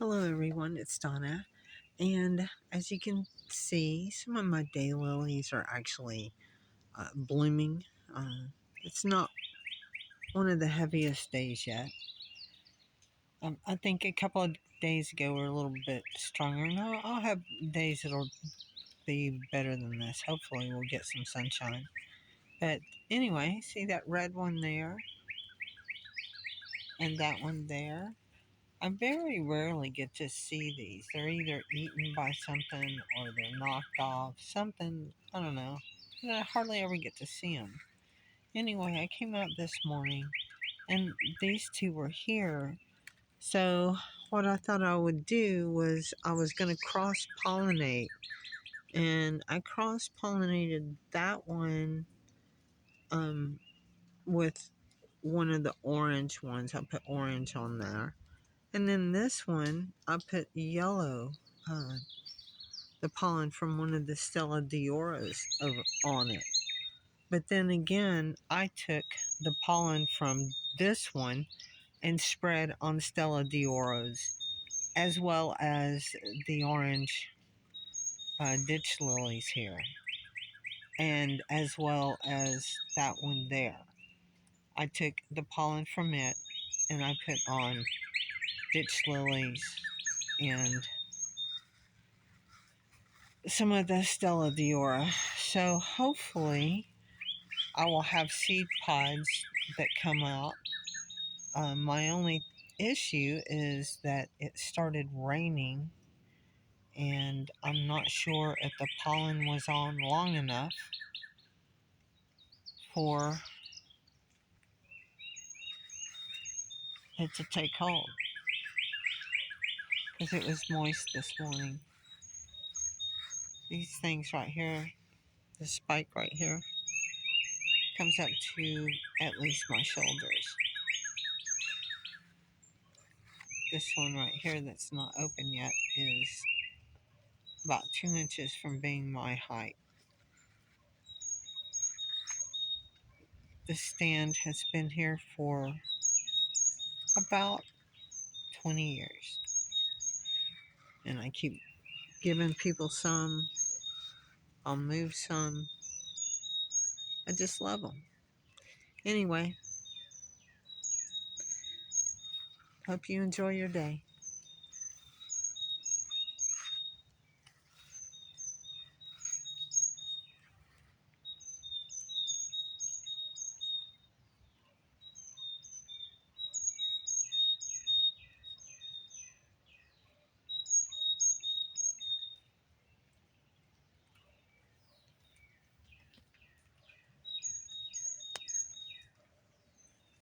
Hello everyone, it's Donna, and as you can see, some of my daylilies are actually blooming. It's not one of the heaviest days yet. I think a couple of days ago were a little bit stronger, and I'll have days that'll be better than this. Hopefully we'll get some sunshine. But anyway, see that red one there, and that one there? I very rarely get to see these. They're either eaten by something or they're knocked off. Something, I don't know. I hardly ever get to see them. Anyway, I came out this morning and these two were here. So, what I thought I would do was I was going to cross pollinate. And I cross pollinated that one with one of the orange ones. I put orange on there. And then this one, I put yellow, uh, the pollen from one of the Stella Dioras over on it. But then again, I took the pollen from this one and spread on Stella Dioras, as well as the orange ditch lilies here, and as well as that one there. I took the pollen from it and I put on ditch lilies and some of the Stella Diora. So hopefully I will have seed pods that come out. My only issue is that it started raining and I'm not sure if the pollen was on long enough for it to take hold, because it was moist this morning. These things right here, the spike right here, comes up to at least my shoulders. This one right here that's not open yet is about 2 inches from being my height. This stand has been here for about 20 years. And I keep giving people some. I'll move some. I just love them. Anyway, hope you enjoy your day.